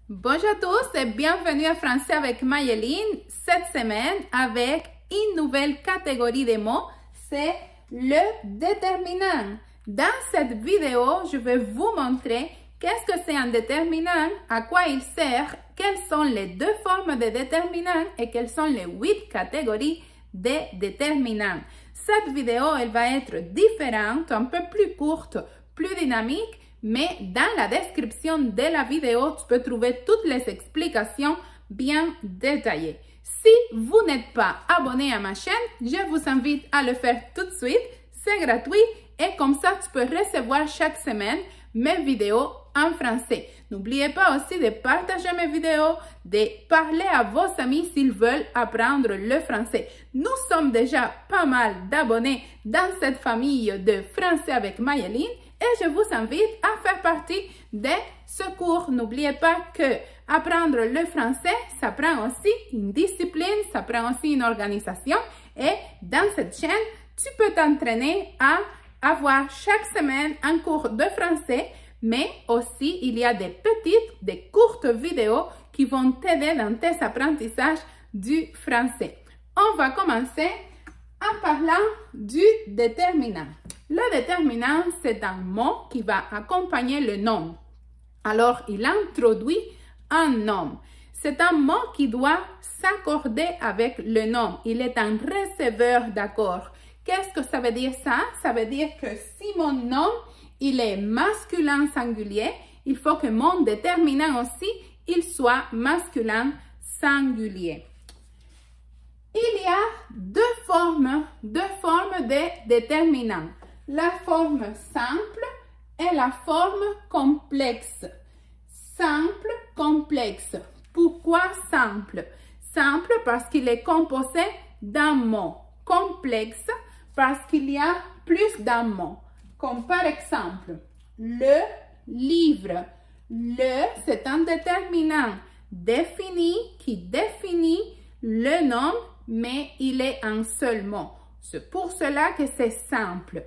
Bonjour à tous et bienvenue à Français avec Mayeline. Cette semaine, avec une nouvelle catégorie de mots, c'est le déterminant. Dans cette vidéo, je vais vous montrer qu'est-ce que c'est un déterminant, à quoi il sert, quelles sont les deux formes de déterminant et quelles sont les 8 catégories de déterminants. Cette vidéo, elle va être différente, un peu plus courte, plus dynamique, mais dans la description de la vidéo, tu peux trouver toutes les explications bien détaillées. Si vous n'êtes pas abonné à ma chaîne, je vous invite à le faire tout de suite. C'est gratuit et comme ça, tu peux recevoir chaque semaine mes vidéos en français. N'oubliez pas aussi de partager mes vidéos, de parler à vos amis s'ils veulent apprendre le français. Nous sommes déjà pas mal d'abonnés dans cette famille de Français avec Mayeline et je vous invite à faire partie de ce cours. N'oubliez pas que apprendre le français, ça prend aussi une discipline, ça prend aussi une organisation et dans cette chaîne, tu peux t'entraîner à avoir chaque semaine un cours de français, mais aussi il y a des courtes vidéos qui vont t'aider dans tes apprentissages du français. On va commencer en parlant du déterminant. Le déterminant, c'est un mot qui va accompagner le nom. Alors, il introduit un nom. C'est un mot qui doit s'accorder avec le nom. Il est un receveur d'accord. Qu'est-ce que ça veut dire ça? Ça veut dire que si mon nom, il est masculin singulier, il faut que mon déterminant aussi, il soit masculin singulier. Il y a deux formes de déterminants. La forme simple et la forme complexe. Simple, complexe. Pourquoi simple? Simple parce qu'il est composé d'un mot. Complexe parce qu'il y a plus d'un mot. Comme par exemple, le livre. Le, c'est un déterminant défini qui définit le nom, mais il est un seul mot. C'est pour cela que c'est simple.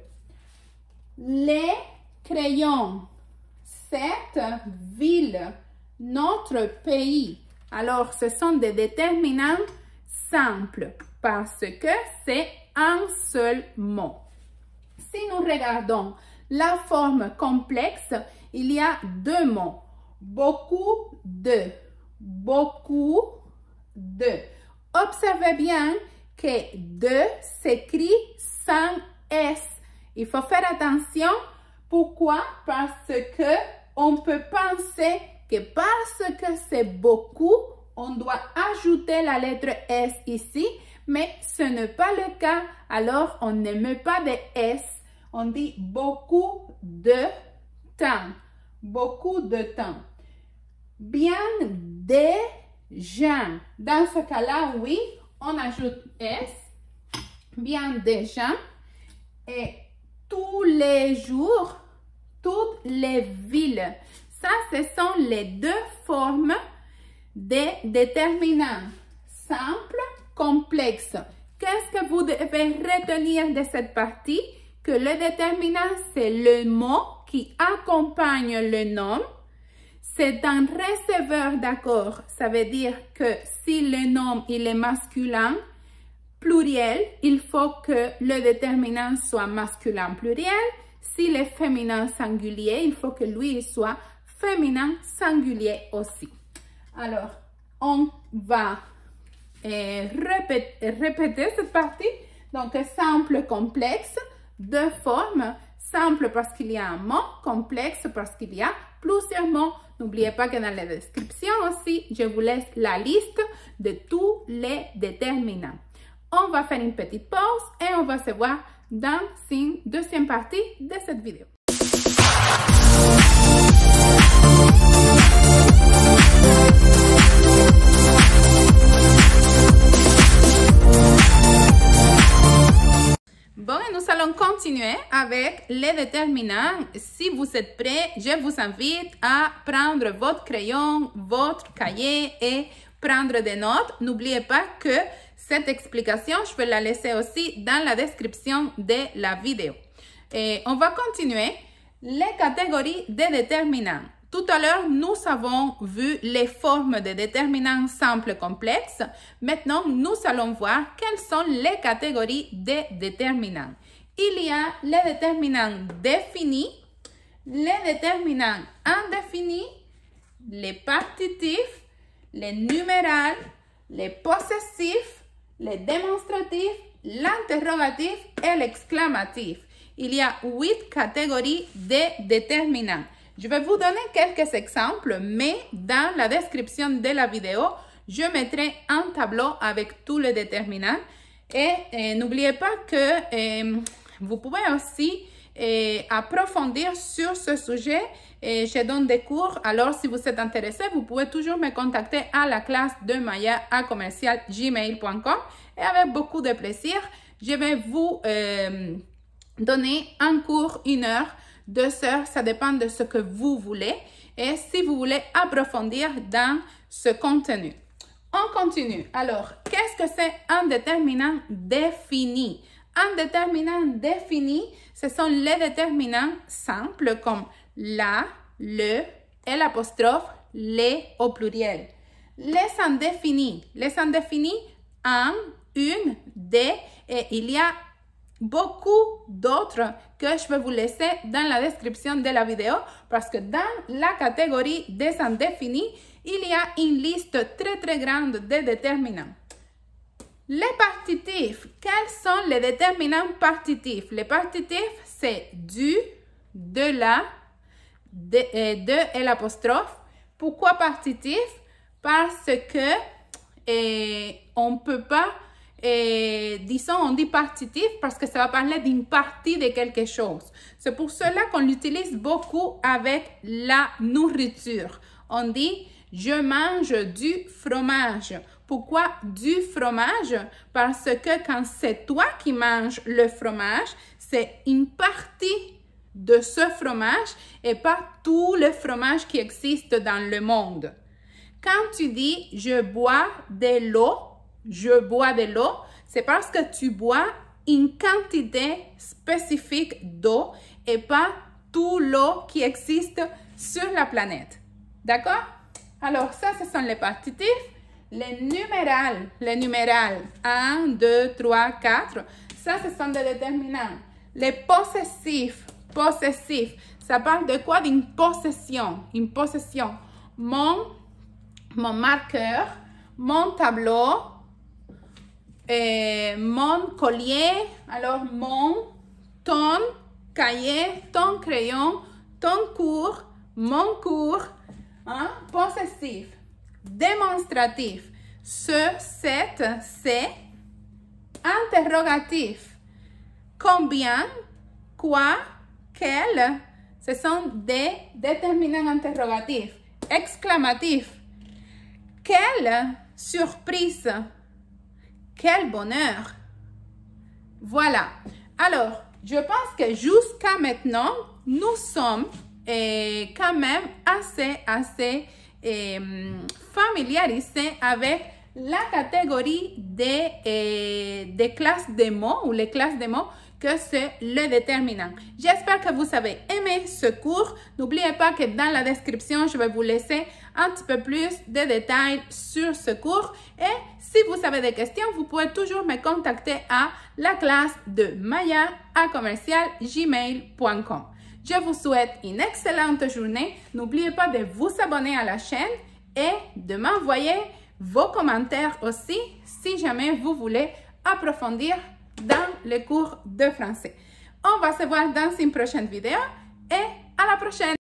Les crayons. Cette ville. Notre pays. Alors, ce sont des déterminants simples parce que c'est un seul mot. Si nous regardons la forme complexe, il y a deux mots. Beaucoup de. Beaucoup de. Observez bien que de s'écrit sans S. Il faut faire attention. Pourquoi? Parce que on peut penser que parce que c'est beaucoup, on doit ajouter la lettre S ici, mais ce n'est pas le cas. Alors, on ne met pas de S. On dit beaucoup de temps. Beaucoup de temps. Bien des gens. Dans ce cas-là, oui, on ajoute S. Bien des gens. Et tous les jours, toutes les villes. Ça, ce sont les deux formes de déterminants. Simple, complexe. Qu'est-ce que vous devez retenir de cette partie? Que le déterminant, c'est le mot qui accompagne le nom. C'est un receveur d'accord. Ça veut dire que si le nom il est masculin, pluriel, il faut que le déterminant soit masculin pluriel. S'il est féminin singulier, il faut que lui soit féminin singulier aussi. Alors, on va répéter cette partie. Donc, simple, complexe, deux formes. Simple parce qu'il y a un mot, complexe parce qu'il y a plusieurs mots. N'oubliez pas que dans la description aussi, je vous laisse la liste de tous les déterminants. On va faire une petite pause et on va se voir dans une deuxième partie de cette vidéo. Bon, et nous allons continuer avec les déterminants. Si vous êtes prêts, je vous invite à prendre votre crayon, votre cahier et prendre des notes. N'oubliez pas que cette explication, je vais la laisser aussi dans la description de la vidéo. Et on va continuer les catégories de déterminants. Tout à l'heure, nous avons vu les formes de déterminants simples complexes. Maintenant, nous allons voir quelles sont les catégories de déterminants. Il y a les déterminants définis, les déterminants indéfinis, les partitifs, les numérales, les possessifs, les démonstratifs, l'interrogatif et l'exclamatif. Il y a 8 catégories de déterminants. Je vais vous donner quelques exemples, mais dans la description de la vidéo, je mettrai un tableau avec tous les déterminants. Et n'oubliez pas que vous pouvez aussi approfondir sur ce sujet. Je donne des cours, alors si vous êtes intéressé, vous pouvez toujours me contacter à la classe de maya@commercialgmail.com et avec beaucoup de plaisir, je vais vous donner un cours 1 heure, 2 heures, ça dépend de ce que vous voulez et si vous voulez approfondir dans ce contenu. On continue. Alors, qu'est-ce que c'est un déterminant défini? Un déterminant défini, ce sont les déterminants simples comme la, le et l'apostrophe, les au pluriel. Les indéfinis, un, une, des, et il y a beaucoup d'autres que je vais vous laisser dans la description de la vidéo parce que dans la catégorie des indéfinis, il y a une liste très grande de déterminants. Les partitifs, quels sont les déterminants partitifs? Les partitifs, c'est du, de la, de et l'apostrophe. Pourquoi partitif? Parce que on ne peut pas, disons, on dit partitif parce que ça va parler d'une partie de quelque chose. C'est pour cela qu'on l'utilise beaucoup avec la nourriture. On dit, je mange du fromage. Pourquoi du fromage? Parce que quand c'est toi qui manges le fromage, c'est une partie de ce fromage et pas tout le fromage qui existe dans le monde. Quand tu dis « je bois de l'eau », c'est parce que tu bois une quantité spécifique d'eau et pas tout l'eau qui existe sur la planète. D'accord? Alors, ça, ce sont les partitifs. Les numérales, 1, 2, 3, 4, ça, ce sont des déterminants. Les possessifs, ça parle de quoi? D'une possession, une possession. Mon marqueur, mon tableau, mon collier, alors ton cahier, ton crayon, ton cours, mon cours, hein? Possessif. Démonstratif, ce, cette, c'est. Interrogatif, combien, quoi, quel, ce sont des déterminants interrogatifs. Exclamatif, quelle surprise, quel bonheur. Voilà. Alors, je pense que jusqu'à maintenant, nous sommes quand même assez familiarisés avec la catégorie des classes de mots ou les classes de mots que c'est le déterminant. J'espère que vous avez aimé ce cours. N'oubliez pas que dans la description, je vais vous laisser un petit peu plus de détails sur ce cours. Et si vous avez des questions, vous pouvez toujours me contacter à la classe de maya@commercialgmail.com. Je vous souhaite une excellente journée. N'oubliez pas de vous abonner à la chaîne et de m'envoyer vos commentaires aussi si jamais vous voulez approfondir dans le cours de français. On va se voir dans une prochaine vidéo et à la prochaine!